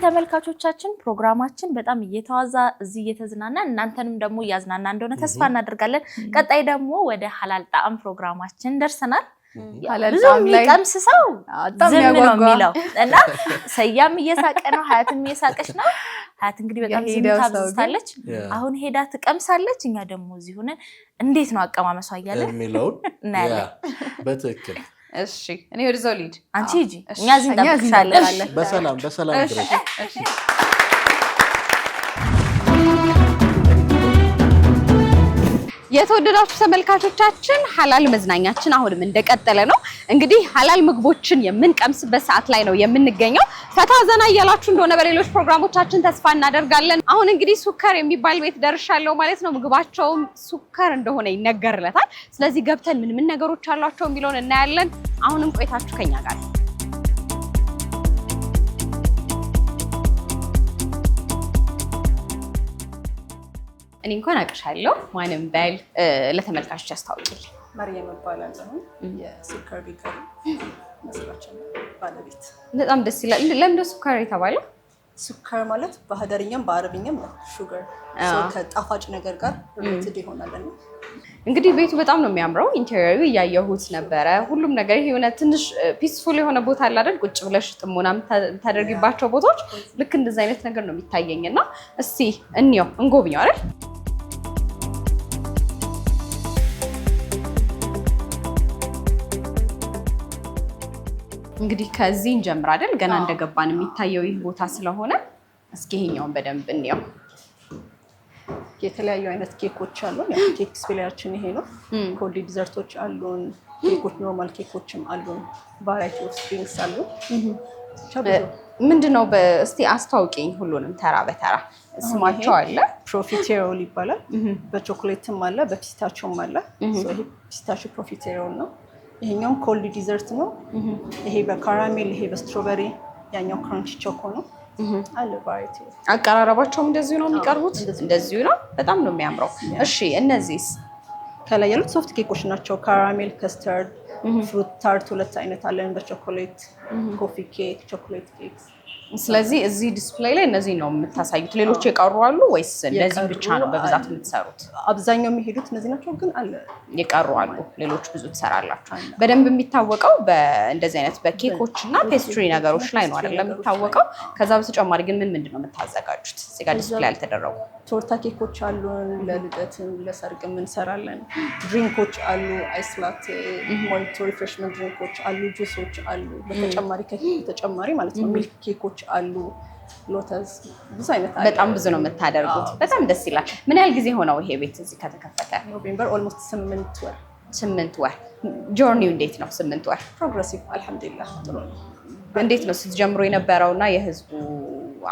ተመልካቾቻችን ፕሮግራማችን በጣም እየተዋዛ እዚህ እየተዝናና እናንተንም ደግሞ ያዝናና እንደሆነ ተስፋ እናደርጋለን። ቀጣይ ደግሞ ወደ ሐላል ጣዕም ፕሮግራማችን ደርሰናል። ብዙ የሚቀምስ ሰው ዝም ነው የሚለው እና ሰያም እየሳቀ ነው፣ ሀያትም እየሳቀች ነው። ሀያት እንግዲህ በጣም ዝምታ ብዝታለች። አሁን ሄዳ ትቀምሳለች። እኛ ደግሞ እዚህ ሆነን እንዴት ነው አቀማመሷ እያለን የሚለውን እናያለን። በትክክል እሺ፣ እኔ ወደዛው ልሂድ፣ አንቺ ሂጂ፣ እኛ እዚህ እንጠብቅሻለን። በሰላም ድረስ። የተወደዳችሁ ተመልካቾቻችን ሐላል መዝናኛችን አሁንም እንደቀጠለ ነው። እንግዲህ ሐላል ምግቦችን የምንቀምስበት ሰዓት ላይ ነው የምንገኘው። ፈታ ዘና እያላችሁ እንደሆነ በሌሎች ፕሮግራሞቻችን ተስፋ እናደርጋለን። አሁን እንግዲህ ሱከር የሚባል ቤት ደርሻለሁ ማለት ነው። ምግባቸውም ሱከር እንደሆነ ይነገርለታል። ስለዚህ ገብተን ምን ነገሮች አሏቸው የሚለውን እናያለን። አሁንም ቆይታችሁ ከኛ ጋር እኔ እንኳን አቅሻለሁ። ማንም በል ለተመልካቾች አስተዋውቂልኝ። ማርያም እባላለሁ። የሱከር ቤከሪ መስራች ባለቤት። በጣም ደስ ይላል። ለምን ሱከር የተባለው? ሱከር ማለት በሀደርኛም በአረብኛም ሹገር ከጣፋጭ ነገር ጋር ሪሌትድ ይሆናልና እንግዲህ ቤቱ በጣም ነው የሚያምረው። ኢንቴሪየሩ እያየሁት ነበረ። ሁሉም ነገር ይሄ የሆነ ትንሽ ፒስፉል የሆነ ቦታ አለ አይደል? ቁጭ ብለሽ ጥሞና የምታደርጊባቸው ቦታዎች ልክ እንደዚህ አይነት ነገር ነው የሚታየኝና እስቲ እንየው እንጎብኘው አይደል? እንግዲህ ከዚህ እንጀምር አይደል? ገና እንደገባን የሚታየው ይህ ቦታ ስለሆነ እስኪ ይሄኛውን በደንብ እንየው። የተለያዩ አይነት ኬኮች አሉን። ያው ኬክ ስፔሻሊቲያችን ይሄ ነው። ኮልድ ዲዘርቶች አሉን፣ ኬኮች ኖርማል ኬኮችም አሉን፣ ቫራይቲ ኦፍ ድሪንክስ አሉን። ምንድነው እስቲ አስተዋውቂኝ ሁሉንም ተራ በተራ። ስማቸው አለ። ፕሮፊቴሮል ይባላል። በቾኮሌትም አለ፣ በፒስታቾም አለ። ይሄ ፒስታቾ ፕሮፊቴሮል ነው። ይሄኛው ኮልድ ዲዘርት ነው። ይሄ በካራሜል፣ ይሄ በስትሮበሪ፣ ያኛው ክራንቺ ቾኮ ነው። አለ ቫራይቲ። አቀራረባቸውም እንደዚሁ ነው የሚቀርቡት? እንደዚሁ ነው። በጣም ነው የሚያምረው። እሺ፣ እነዚህስ ከላይ ያሉት ሶፍት ኬኮች ናቸው። ካራሜል፣ ከስተርድ፣ ፍሩት ታርት ሁለት አይነት አለን። በቾኮሌት ኮፊ ኬክ፣ ቾኮሌት ኬክ። ስለዚህ እዚህ ዲስፕሌይ ላይ እነዚህ ነው የምታሳዩት። ሌሎች የቀሩ አሉ ወይስ እነዚህ ብቻ ነው በብዛት የምትሰሩት? አብዛኛው የሚሄዱት እነዚህ ናቸው፣ ግን አለ የቀሩ አሉ። ሌሎች ብዙ ትሰራላችሁ። በደንብ የሚታወቀው በእንደዚህ አይነት በኬኮች እና ፔስትሪ ነገሮች ላይ ነው አይደል የሚታወቀው? ከዛ በተጨማሪ ግን ምንድን ነው የምታዘጋጁት? እዚህ ጋር ዲስፕሌይ ያልተደረጉ ቶርታ ኬኮች አሉን። ለልደትም ለሰርግም እንሰራለን። ድሪንኮች አሉ። አይስ ላቴ፣ ሞጂቶ፣ ሪፍሬሽመንት ድሪንኮች አሉ። ጁሶች አሉ። በተጨማሪ ከኬክ ተጨማሪ ማለት ነው ሚልክ ኬኮች አሉ። ሎተስ፣ ብዙ አይነት አለ። በጣም ብዙ ነው የምታደርጉት። በጣም ደስ ይላል። ምን ያህል ጊዜ ሆነው ይሄ ቤት እዚህ ከተከፈተ? ኖቬምበር ኦልሞስት 8 ወር። 8 ወር። ጆርኒው እንዴት ነው? 8 ወር ፕሮግሬሲቭ አልሐምዱሊላህ ጥሩ ነው። እንዴት ነው ስትጀምሩ የነበረውና የህዝቡ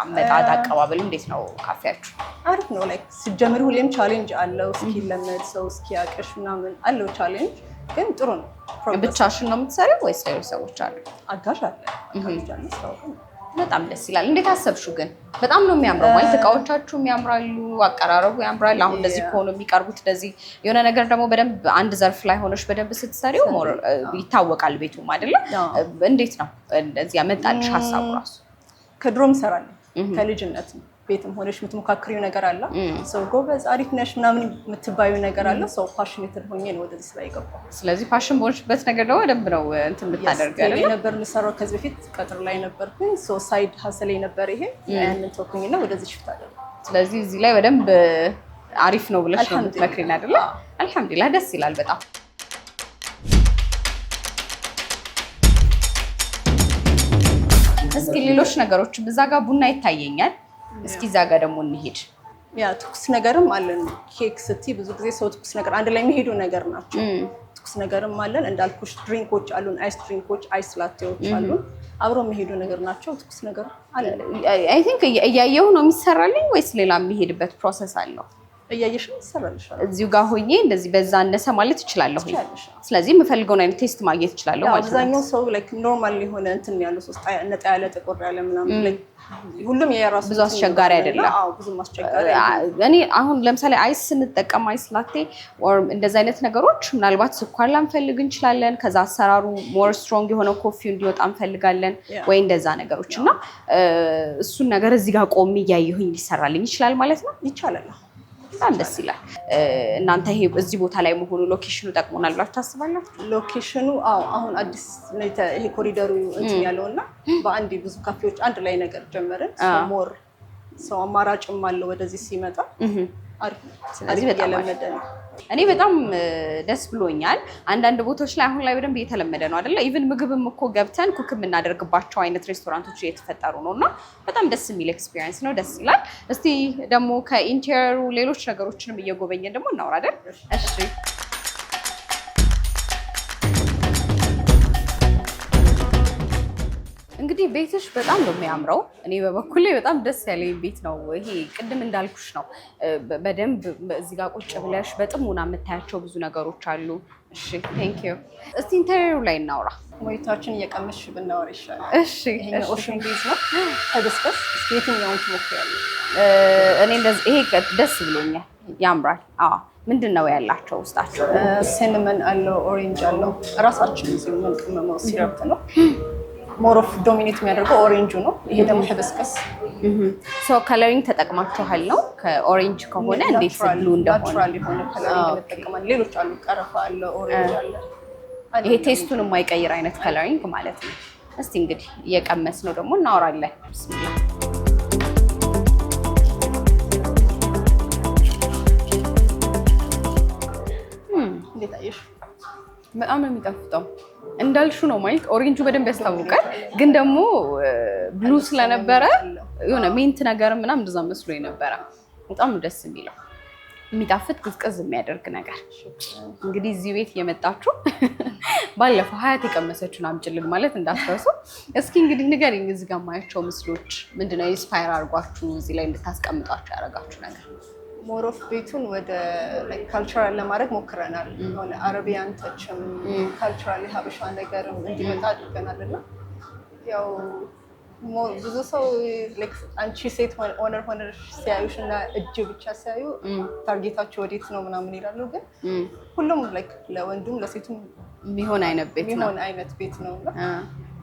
አመጣጥ አቀባበል እንዴት ነው? ካፌያችሁ አሪፍ ነው። ላይክ ስትጀምሪ ሁሌም ቻሌንጅ አለው። እስኪለመድ ሰው እስኪያቀሽ ምናምን አለው ቻሌንጅ፣ ግን ጥሩ ነው። ብቻሽን ነው የምትሰሪው ወይስ ሌሎች ሰዎች አሉ? አጋዥ አለ። በጣም ደስ ይላል። እንዴት አሰብሽው ግን? በጣም ነው የሚያምረው። ማለት እቃዎቻችሁም ያምራሉ፣ አቀራረቡ ያምራል። አሁን እንደዚህ ከሆኑ የሚቀርቡት እንደዚህ የሆነ ነገር ደግሞ በደንብ አንድ ዘርፍ ላይ ሆነሽ በደንብ ስትሰሪው ይታወቃል ቤቱም አይደለ? እንዴት ነው እንደዚህ ያመጣልሽ ሀሳቡ? ራሱ ከድሮም እሰራለሁ ከልጅነት ነው። ቤትም ሆነሽ የምትሞካክሪው ነገር አለ። ሰው ጎበዝ አሪፍ ነሽ ምናምን የምትባዩ ነገር አለ። ሰው ፓሽኔትድ ሆኜ ነው ወደዚህ ስራ የገባው። ስለዚህ ፓሽን በሆንሽበት ነገር ደግሞ በደንብ ነው እንትን የምታደርጊው አይደል? ነበር የምሰራው ከዚህ በፊት ቀጥር ላይ ነበርኩኝ። ሶ ሳይድ ሀሰሌ ነበር ይሄ። ያንን ተወኩኝና ወደዚህ ሽፍት አደረኩ። ስለዚህ እዚህ ላይ በደንብ አሪፍ ነው ብለሽ ነው የምትመክሪን አይደል? አልሐምዱሊላህ ደስ ይላል በጣም። እስኪ ሌሎች ነገሮች እዛ ጋር ቡና ይታየኛል። እስኪ እዛ ጋር ደግሞ እንሂድ። ያ ትኩስ ነገርም አለን። ኬክ ስቲ ብዙ ጊዜ ሰው ትኩስ ነገር አንድ ላይ የሚሄዱ ነገር ናቸው። ትኩስ ነገርም አለን እንዳልኩሽ። ድሪንኮች አሉን፣ አይስ ድሪንኮች፣ አይስ ላቴዎች አሉን። አብሮ የሚሄዱ ነገር ናቸው። ትኩስ ነገር አለ። አይ ቲንክ እያየሁ ነው የሚሰራልኝ ወይስ ሌላ የሚሄድበት ፕሮሰስ አለው? እያየሽ ትሰራልሻል። እዚሁ ጋር ሆኜ እንደዚህ በዛ አነሰ ማለት እችላለሁ። ስለዚህ የምፈልገውን አይነት ቴስት ማግኘት እችላለሁ ማለት ነው። አብዛኛው ሰው ላይክ ኖርማል የሆነ እንትን ያለው ሶስት ነጣ ያለ ጥቁር ያለ ምናምን ላይ ሁሉም የራሱ ብዙ አስቸጋሪ አይደለም። አዎ ብዙ አስቸጋሪ እኔ አሁን ለምሳሌ አይስ ስንጠቀም አይስ ላቴ ኦር እንደዛ አይነት ነገሮች ምናልባት ስኳር ላንፈልግ እንችላለን። ከዛ አሰራሩ ሞር ስትሮንግ የሆነ ኮፊው እንዲወጣ እንፈልጋለን ወይ እንደዛ ነገሮች እና እሱን ነገር እዚህ ጋር ቆሜ እያየሁኝ ሊሰራልኝ ይችላል ማለት ነው። ይቻላል። በጣም ደስ ይላል። እናንተ ይሄ እዚህ ቦታ ላይ መሆኑ ሎኬሽኑ ጠቅሞናል ብላችሁ ታስባላችሁ? ሎኬሽኑ አሁን አዲስ ይሄ ኮሪደሩ እንትን ያለውና በአንድ ብዙ ካፌዎች አንድ ላይ ነገር ጀመርን። ሞር ሰው አማራጭም አለው ወደዚህ ሲመጣ አሪፍ። ስለዚህ በጣም እየለመደ ነው። እኔ በጣም ደስ ብሎኛል። አንዳንድ ቦታዎች ላይ አሁን ላይ በደንብ እየተለመደ ነው አይደለ? ኢቭን ምግብም እኮ ገብተን ኩክ የምናደርግባቸው አይነት ሬስቶራንቶች እየተፈጠሩ ነው እና በጣም ደስ የሚል ኤክስፒሪየንስ ነው። ደስ ይላል። እስቲ ደግሞ ከኢንቴሪየሩ ሌሎች ነገሮችንም እየጎበኘን ደግሞ እናውራ አይደል? እሺ እንግዲህ ቤትሽ በጣም ነው የሚያምረው። እኔ በበኩሌ በጣም ደስ ያለኝ ቤት ነው ይሄ። ቅድም እንዳልኩሽ ነው በደንብ እዚህ ጋር ቁጭ ብለሽ በጥሞና የምታያቸው ብዙ ነገሮች አሉ። እሺ ቴንክ ዩ። እስቲ ኢንተሪየሩ ላይ እናውራ። ሞይታችን እየቀመሽ ብናወራ ይሻላል። እሺ ኦሽን ቤዝ ነው ተደስከስ። እስኪ የትኛውን ትሞክሪያለሽ? እኔ እንደዚህ ይሄ ደስ ብሎኛል፣ ያምራል። አዎ ምንድን ነው ያላቸው ውስጣቸው? ሲነመን አለው፣ ኦሬንጅ አለው። ራሳችን እዚሁ የምንቀመመው ሲረፕ ነው። ሞር ኦፍ ዶሚኔት የሚያደርገው ኦሬንጁ ነው። ይሄ ደግሞ ሄበስከስ ሶ ከለሪንግ ተጠቅማችኋል ነው? ከኦሬንጅ ከሆነ እንዴት ብሉ እንደሆነ ናቹራል የሆነ ከለሪንግ እንጠቀማለን። ሌሎች አሉ፣ ቀረፋ አለ፣ ኦሬንጅ አለ። ይሄ ቴስቱን የማይቀይር አይነት ከለሪንግ ማለት ነው። እስቲ እንግዲህ እየቀመስ ነው ደግሞ እናወራለን። ብስሚላ እንዴት አየሽ? በጣም ነው የሚጣፍጠው። እንዳልሹ ነው ማለት ኦሬንጁ በደንብ ያስታውቃል፣ ግን ደግሞ ብሉ ስለነበረ የሆነ ሜንት ነገር ምናምን እንደዛ መስሎ ነበረ። በጣም ደስ የሚለው የሚጣፍጥ ቅዝቅዝ የሚያደርግ ነገር። እንግዲህ እዚህ ቤት እየመጣችሁ ባለፈው ሀያት የቀመሰችውን አምጭልን ማለት እንዳትረሱ። እስኪ እንግዲህ ንገሪኝ፣ እዚህ ጋር የማያቸው ምስሎች ምንድነው ኢንስፓየር አድርጓችሁ እዚህ ላይ እንድታስቀምጧቸው ያደረጋችሁ ነገር? ሞር ኦፍ ቤቱን ወደ ካልቸራል ለማድረግ ሞክረናል። ሆነ አረቢያን ተችም ካልቸራል ሀበሻ ነገርም እንዲመጣ አድርገናል እና ያው ብዙ ሰው አንቺ ሴት ሆነር ሲያዩሽ እና እጅ ብቻ ሲያዩ ታርጌታቸው ወዴት ነው ምናምን ይላሉ። ግን ሁሉም ለወንዱም ለሴቱም የሚሆን አይነት ቤት ነው።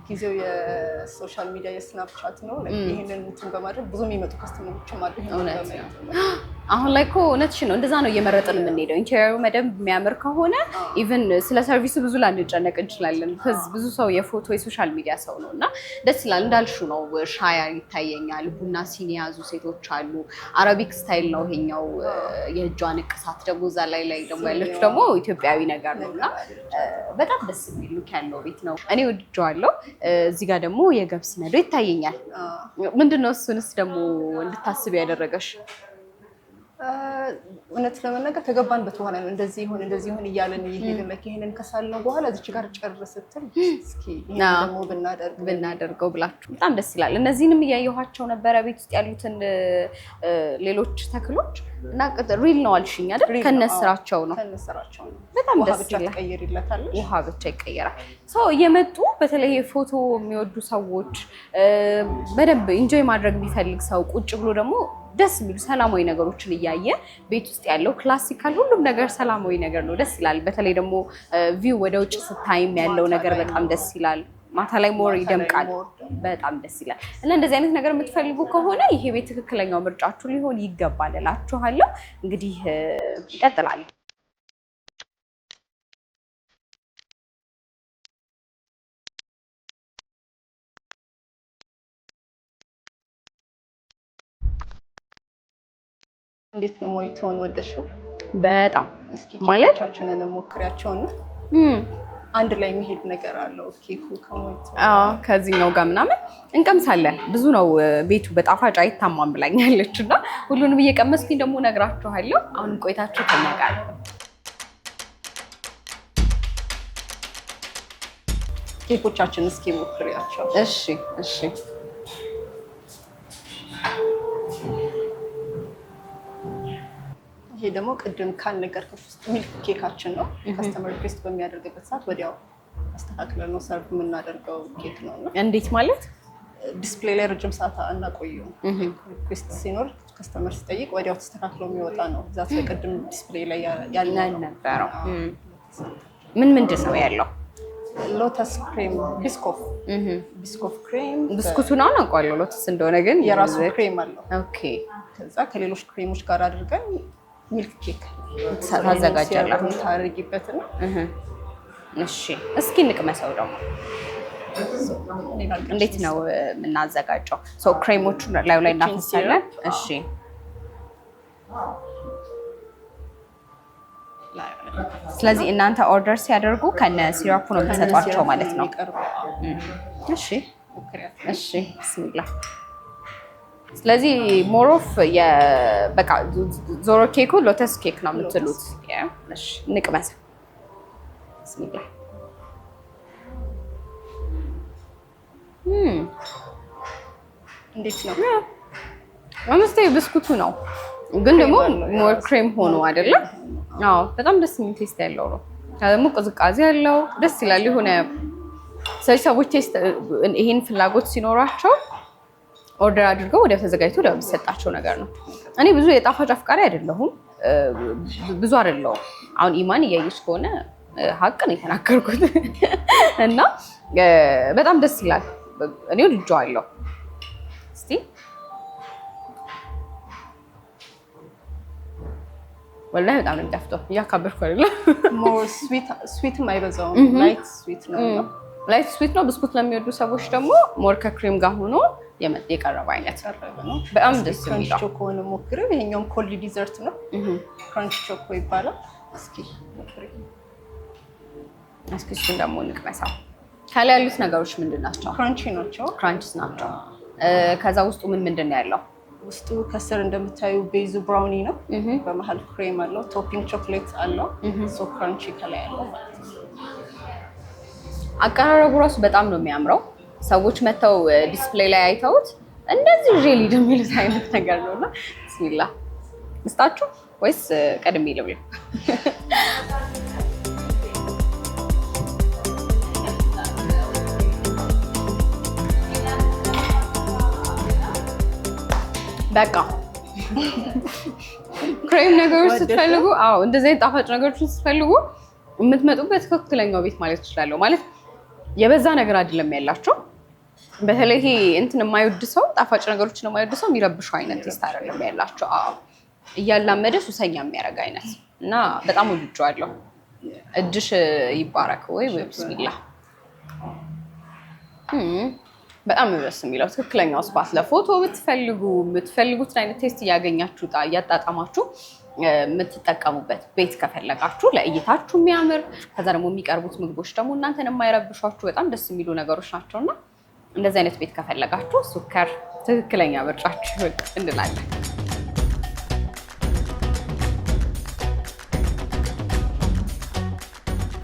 ጊዜው የሶሻል ሚዲያ የስናፕቻት ነው። ይህንን እንትን በማድረግ ብዙ የሚመጡ ከስተመሮችም አሉ። አሁን ላይ እኮ እውነትሽን ነው፣ እንደዛ ነው እየመረጥን የምንሄደው። ኢንቴሪየሩ በደንብ የሚያምር ከሆነ ኢቭን ስለ ሰርቪሱ ብዙ ላንጨነቅ እንችላለን። ብዙ ሰው የፎቶ የሶሻል ሚዲያ ሰው ነው እና ደስ ይላል። እንዳልሹ ነው፣ ሻያ ይታየኛል፣ ቡና ሲኒ የያዙ ሴቶች አሉ። አረቢክ ስታይል ነው ይሄኛው። የእጇ ንቅሳት ደግሞ እዛ ላይ ደግሞ ያለችው ደግሞ ኢትዮጵያዊ ነገር ነው እና በጣም ደስ የሚል ሉክ ያለው ቤት ነው። እኔ ወድጄዋለሁ። እዚህ ጋር ደግሞ የገብስ ነዶ ይታየኛል። ምንድነው እሱንስ ደግሞ እንድታስብ ያደረገሽ? እውነት ለመናገር ከገባንበት በኋላ ነው እንደዚህ ይሁን እያለን እየሄድን ይሄንን ከሳልነው በኋላ እዚች ጋር ጭር ስትል እስኪ ይሄን ደግሞ ብናደርገው ብላችሁ በጣም ደስ ይላል። እነዚህንም እያየኋቸው ነበረ ቤት ውስጥ ያሉትን ሌሎች ተክሎች እና ሪል ነው አልሽኝ አይደል? ከነስራቸው ነው። በጣም ደስ ይላል። ውሃ ብቻ ይቀየራል። ሰው እየመጡ በተለይ ፎቶ የሚወዱ ሰዎች በደንብ ኢንጆይ ማድረግ የሚፈልግ ሰው ቁጭ ብሎ ደግሞ ደስ የሚሉ ሰላማዊ ነገሮችን እያየ ቤት ውስጥ ያለው ክላሲካል ሁሉም ነገር ሰላማዊ ነገር ነው። ደስ ይላል። በተለይ ደግሞ ቪው ወደ ውጭ ስታይም ያለው ነገር በጣም ደስ ይላል። ማታ ላይ ሞር ይደምቃል። በጣም ደስ ይላል። እና እንደዚህ አይነት ነገር የምትፈልጉ ከሆነ ይሄ ቤት ትክክለኛው ምርጫችሁ ሊሆን ይገባል እላችኋለሁ። እንግዲህ ይቀጥላል። እንዴት ነው ሞይቶን ወደሽው? በጣም ማለት ቻችንን ሞክሪያቸውና አንድ ላይ የሚሄድ ነገር አለው። ኬኩ ከሞይቶ ከዚህኛው ጋር ምናምን እንቀምሳለን። ብዙ ነው ቤቱ በጣፋጭ አይታማም ብላኛለች እና ሁሉንም እየቀመስኩኝ ደግሞ ነግራችኋለሁ። አሁን ቆይታችሁ ከኛ ጋር ኬኮቻችን እስኪ ሞክሪያቸው። እሺ ደግሞ ቅድም ካልነገርኩሽ ውስጥ ሚልክ ኬካችን ነው። ካስተመር ሪኩዌስት በሚያደርግበት ሰዓት ወዲያው አስተካክለን ነው ሰርቭ የምናደርገው ኬክ ነው። እንዴት ማለት? ዲስፕሌይ ላይ ረጅም ሰዓት አናቆየውም። ሪኩዌስት ሲኖር ከስተመር ሲጠይቅ ወዲያው ተስተካክሎ የሚወጣ ነው። ዛት ላይ ቅድም ዲስፕሌይ ላይ ያልነበረው ምን ምንድን ነው ያለው? ሎተስ ክሬም ቢስኮፍ ክሬም ብስኩቱን አውቃለሁ ሎተስ እንደሆነ፣ ግን የራሱ ክሬም አለው። ኦኬ። ከዛ ከሌሎች ክሬሞች ጋር አድርገን ሚልክ ኬክ ታዘጋጃላችሁ ታደርጊበትና እሺ፣ እስኪ እንቅመሰው ደግሞ እንዴት ነው የምናዘጋጀው? ሶ ክሬሞቹን ላዩ ላይ እናፈሳለን። እሺ፣ ስለዚህ እናንተ ኦርደር ሲያደርጉ ከነ ሲራፑ ነው የምትሰጧቸው ማለት ነው። እሺ እሺ፣ ቢስሚላህ። ስለዚህ ሞሮፍ በቃ ዞሮ ኬኩ ሎተስ ኬክ ነው የምትሉት። እሺ፣ እንቅመሰው። ቢስሚላህ። እንዴት ነው? አምስቴ ብስኩቱ ነው ግን ደግሞ ሞር ክሬም ሆኖ አይደለ? አዎ፣ በጣም ደስ የሚል ቴስት ያለው ነው። ደግሞ ቅዝቃዜ ያለው ደስ ይላል። የሆነ ሰዎች ቴስት ይሄን ፍላጎት ሲኖራቸው ኦርደር አድርገው ወደ ተዘጋጅቶ ወደ የሚሰጣቸው ነገር ነው። እኔ ብዙ የጣፋጭ አፍቃሪ አይደለሁም፣ ብዙ አይደለሁም። አሁን ኢማን እያየች ከሆነ ሀቅ ነው የተናገርኩት እና በጣም ደስ ይላል። እኔ ወድጄዋለሁ። እስቲ ወላሂ በጣም ነው የሚጣፍጠው። እያካበድኩ አይደለም። ሞር ስዊትም አይበዛውም። ላይት ስዊት ነው። ላይት ስዊት ነው። ብስኩት ለሚወዱ ሰዎች ደግሞ ሞር ከክሬም ጋር ሆኖ የቀረበ አይነት ነው። በጣም ደስ የሚለው ክራንች ቾኮ ነው። ሞክረው። ይሄኛውም ኮልድ ዲዘርት ነው። ክራንች ቾኮ ይባላል። እስኪ ሞክረው። እስኪ እሱን ደግሞ እንቅመሳው። ከላይ ያሉት ነገሮች ምንድን ናቸው? ክራንቺ ናቸው። ክራንችስ ናቸው። ከዛ ውስጡ ምንድን ነው ያለው? ውስጡ ከስር እንደምታዩ ቤዙ ብራውኒ ነው። በመሀል ክሬም አለው። ቶፒንግ ቾክሌት አለው። ሶ ክራንቺ ከላይ ያለው ማለት ነው። አቀራረቡ ራሱ በጣም ነው የሚያምረው። ሰዎች መተው ዲስፕሌይ ላይ አይተውት እንደዚህ ጄሊ የሚሉት አይነት ነገር ነውና ቢስሚላህ ምስጣችሁ ወይስ ቀድሜ ልብላ? በቃ ክሬም ነገሮች ስትፈልጉ፣ አዎ እንደዚህ ጣፋጭ ነገሮች ስትፈልጉ የምትመጡበት ትክክለኛው ቤት ማለት እችላለሁ። ማለት የበዛ ነገር አይደለም ያላቸው። በተለይ ይሄ እንትን የማይወድ ሰው፣ ጣፋጭ ነገሮችን የማይወድ ሰው የሚረብሸው አይነት ቴስት አይደለም ያላቸው። አዎ እያላመደ ሱሰኛ የሚያደርግ አይነት እና በጣም ወድጄዋለሁ። እጅሽ ይባረክ ወይ ቢስሚላህ። በጣም ደስ የሚለው ትክክለኛው ስፓት ለፎቶ ብትፈልጉ የምትፈልጉትን አይነት ቴስት እያገኛችሁ እያጣጣማችሁ የምትጠቀሙበት ቤት ከፈለጋችሁ ለእይታችሁ የሚያምር ከዛ ደግሞ የሚቀርቡት ምግቦች ደግሞ እናንተን የማይረብሿችሁ በጣም ደስ የሚሉ ነገሮች ናቸውና እንደዚህ አይነት ቤት ከፈለጋችሁ ሱከር ትክክለኛ ምርጫችሁ እንላለን።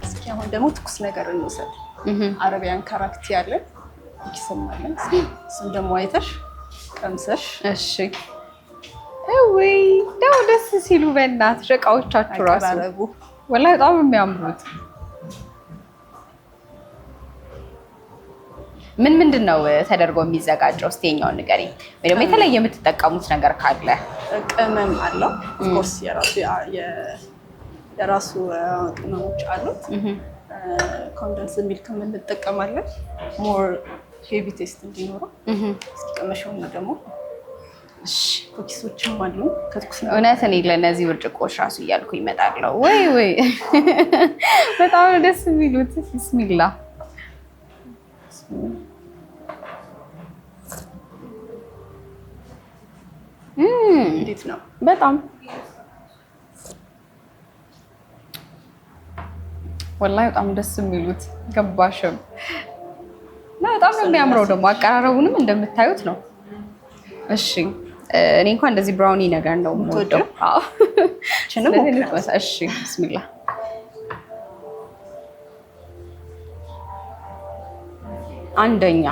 እስኪ አሁን ደግሞ ትኩስ ነገር እንውሰድ። አረቢያን ካራክቲ ያለን ይሰማለን። እሱን ደግሞ አይተሽ ቀምሰሽ። እሺ ወይ ደው ደስ ሲሉ በእናትሽ እቃዎቻችሁ ራሱ ወላሂ በጣም የሚያምሩት። ምንድን ነው ተደርጎ የሚዘጋጀው? እስኪ የኛውን ንገሪኝ። ወይ ደግሞ የተለየ የምትጠቀሙት ነገር ካለ? ቅመም አለው ኦፍኮርስ፣ የራሱ ቅመሞች አሉት። ኮንደንስ ሚልክ እንጠቀማለን ሞር ሄቪ ቴስት እንዲኖረው። እስኪ ቀመሽውና ደግሞ ኩኪሶችም አሉ ከትኩስ ነው። እውነት እኔ ለእነዚህ ብርጭቆች ራሱ እያልኩ ይመጣለሁ። ወይ በጣም ደስ የሚሉት። ቢስሚላህ እንዴት ነው? በጣም ወላሂ በጣም ደስ የሚሉት ገባሽም እና በጣም ነው የሚያምረው። ደግሞ አቀራረቡንም እንደምታዩት ነው። እሺ እኔ እንኳን እንደዚህ ብራውኒ ነገር ነው የምወደው። አዎ እሺ ቢስሚላህ አንደኛ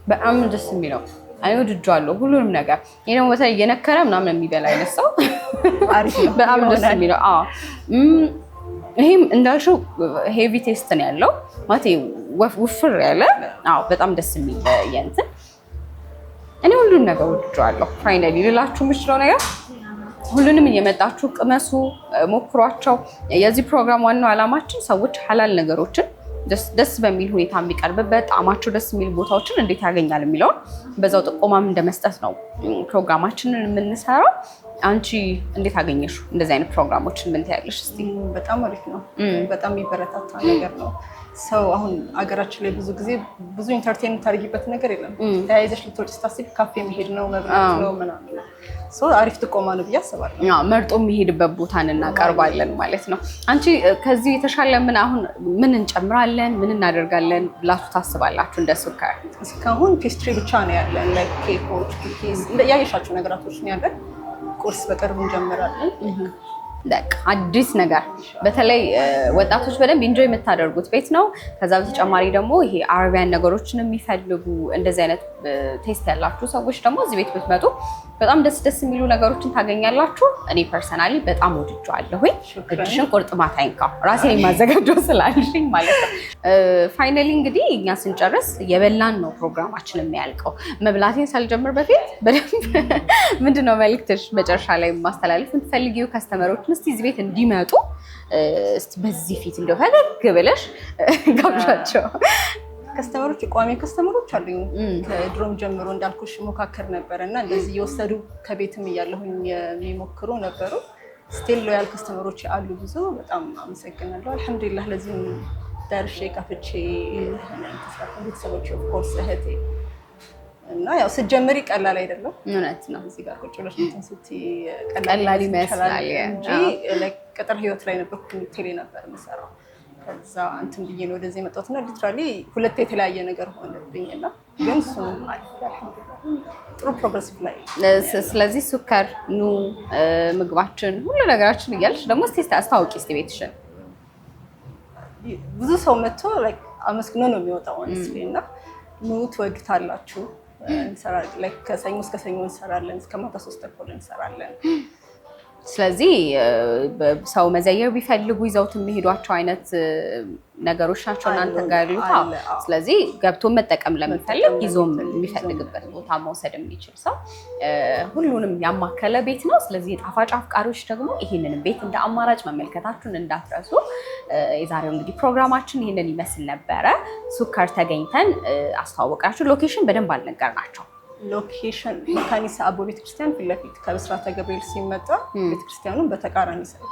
በጣም ደስ የሚለው አይ ወድጃለሁ ሁሉንም ነገር። ይሄ ደግሞ በተለይ እየነከረ ምናምን የሚበላ አይነት ሰው በጣም ደስ የሚለው። ይሄም እንዳልሽው ሄቪ ቴስት ነው ያለው ማለት ወፍር ያለ በጣም ደስ የሚል የእንትን እኔ ሁሉንም ነገር ወድጃለሁ። ፋይናሊ ልላችሁ የምችለው ነገር ሁሉንም እየመጣችሁ ቅመሱ፣ ሞክሯቸው። የዚህ ፕሮግራም ዋናው ዓላማችን ሰዎች ሐላል ነገሮችን ደስ በሚል ሁኔታ የሚቀርብበት ጣዕማቸው ደስ የሚል ቦታዎችን እንዴት ያገኛል የሚለውን በዛው ጥቆማም እንደመስጠት ነው ፕሮግራማችንን የምንሰራው። አንቺ እንዴት አገኘሽ እንደዚህ አይነት ፕሮግራሞችን? ምን ትያለሽ? እስቲ በጣም አሪፍ ነው። በጣም የሚበረታታ ነገር ነው። ሰው አሁን አገራችን ላይ ብዙ ጊዜ ብዙ ኢንተርቴን የምታደርጊበት ነገር የለም። ተያይዘሽ ልትወጪ ስታስቢ ካፌ መሄድ ነው መብላት ነው ምናምን። አሪፍ ጥቆማ ነው ብዬ አስባለሁ። መርጦ የሚሄድበት ቦታን እናቀርባለን ማለት ነው። አንቺ ከዚህ የተሻለ ምን እንጨምራለን ምን እናደርጋለን ብላችሁ ታስባላችሁ? እንደ ሱከር እስካሁን ፔስትሪ ብቻ ነው ያለን፣ ላይክ ኬኮች፣ ኩኪስ ያየሻቸው ነገራቶች ነው ያለን። ቁርስ በቅርቡ እንጀምራለን። አዲስ ነገር በተለይ ወጣቶች በደንብ ኢንጆይ የምታደርጉት ቤት ነው። ከዛ በተጨማሪ ደግሞ ይሄ አረቢያን ነገሮችን የሚፈልጉ እንደዚህ አይነት ቴስት ያላችሁ ሰዎች ደግሞ እዚህ ቤት ብትመጡ በጣም ደስ የሚሉ ነገሮችን ታገኛላችሁ። እኔ ፐርሰናሊ በጣም ወድጄዋለሁኝ። እጅሽን ቁርጥማት አይንካው ራሴን የማዘጋጀው ስላልሽኝ ማለት ነው። ፋይናሊ እንግዲህ እኛ ስንጨርስ የበላን ነው ፕሮግራማችን የሚያልቀው። መብላቴን ሳልጀምር በፊት በደንብ ምንድነው መልዕክትሽ መጨረሻ ላይ ማስተላለፍ የምትፈልጊው ከስተመሮች እስቲ እዚህ ቤት እንዲመጡ እስቲ በዚህ ፊት እንደው ፈገግ ብለሽ ጋብዣቸው? ከስተመሮች ቋሚ ከስተመሮች አሉኝ። ከድሮም ጀምሮ እንዳልኩሽ ሞካከር ነበረ እና እንደዚህ እየወሰዱ ከቤትም እያለሁኝ የሚሞክሩ ነበሩ። ስቲል ሎያል ከስተመሮች አሉ ብዙ። በጣም አመሰግናለሁ። አልሐምዱሊላህ ለዚህም ደርሼ ከፍቼ ቤተሰቦች ኦፍኮርስ እህቴ እና ያው ስትጀምሪ ቀላል አይደለም። እውነት ነው። እዚህ ጋር ቁጭ ብለሽ እንትን ስትይ ቀላል ይመስላል እንጂ ቅጥር ህይወት ላይ ነበርኩ። ቴሌ ነበር የምሰራው። ከዛ እንትን ብዬ ነው ወደዚህ የመጣሁት እና ሊትራሊ ሁለት የተለያየ ነገር ሆነብኝ እና ግን እሱ ጥሩ ፕሮግረሲቭ ላይ። ስለዚህ ሱከር ኑ ምግባችን ሁሉ ነገራችን እያልሽ ደግሞ እስቲ አስታውቂ እስቲ ቤትሽን። ብዙ ሰው መጥቶ አመስግኖ ነው የሚወጣው ሆነስሊ እና ኑ ትወዱታላችሁ። እንሰራለን ከሰኞ እስከ ሰኞ እንሰራለን፣ እስከ ማታ 3 ተኩል እንሰራለን። ስለዚህ ሰው መዘየር ቢፈልጉ ይዘውት የሚሄዷቸው አይነት ነገሮች ናቸው እናንተ ጋር ያሉት። ስለዚህ ገብቶ መጠቀም ለሚፈልግ ይዞም የሚፈልግበት ቦታ መውሰድ የሚችል ሰው ሁሉንም ያማከለ ቤት ነው። ስለዚህ የጣፋጭ አፍቃሪዎች ደግሞ ይህንን ቤት እንደ አማራጭ መመልከታችሁን እንዳትረሱ። የዛሬው እንግዲህ ፕሮግራማችን ይህንን ይመስል ነበረ። ሱከር ተገኝተን አስተዋወቃችሁ። ሎኬሽን በደንብ አልነገርናቸው። ሎኬሽን መካኒሳ አቦ ቤተክርስቲያን ፊት ለፊት ከብስራተ ገብርኤል ሲመጣ ቤተክርስቲያኑን በተቃራኒ ሳይድ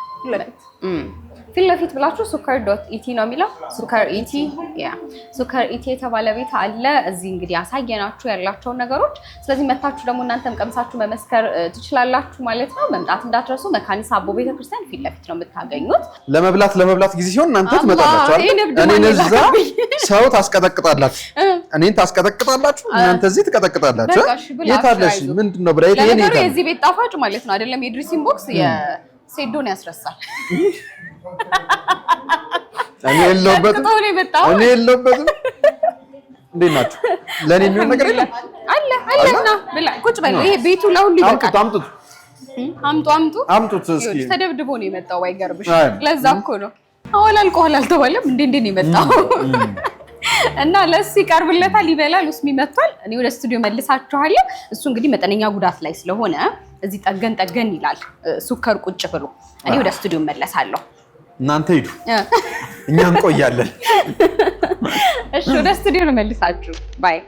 ፊት ለፊት ብላችሁ ሱከር.ኢቲ ነው የሚለው። ሱከር ኢቲ የተባለ ቤት አለ። እዚህ እንግዲህ ያሳየናችሁ ያላቸውን ነገሮች። ስለዚህ መታችሁ ደግሞ እናንተም ቀምሳችሁ መመስከር ትችላላችሁ ማለት ነው። መምጣት እንዳትረሱ። መካኒሳ አቦ ቤተክርስቲያን ፊት ለፊት ነው የምታገኙት። ለመብላት ጊዜ ሲሆን እናንተ ትመጣላችሁ አይደል? እኔን እዛ ሰው ታስቀጠቅጣላችሁ፣ እኔን ታስቀጠቅጣላችሁ፣ እናንተ እዚህ ትቀጠቅጣላችሁ። የታለሽ ምንድነው ብራይት? የኔ ነገር የዚህ ቤት ጣፋጭ ማለት ነው አይደለም? የድሪሲም ቦክስ የሴዶን ያስረሳል። እኔ የለሁበትም። እንዴት ናችሁ? ለኔ የሚሆን ነገር የለም አለና ብላ ቁጭ በል። ይሄ ቤቱ ለሁሉ ይበቃል። አምጡት። እስኪ ተደብድቦ ነው የመጣው። አይገርምሽ? ለዛ እኮ ነው አወላልቆሃል አልተባለም እንዴ ነው የመጣው። እና ለሱ ይቀርብለታል፣ ይበላል። ውስጥ ይመጣል። እኔ ወደ ስቱዲዮ መልሳችኋለሁ። እሱ እንግዲህ መጠነኛ ጉዳት ላይ ስለሆነ እዚህ ጠገን ይላል ሱከር ቁጭ ብሎ። እኔ ወደ ስቱዲዮ መለሳለሁ። እናንተ ሂዱ፣ እኛ እንቆያለን። እሺ ወደ ስቱዲዮ መልሳችሁ ባይ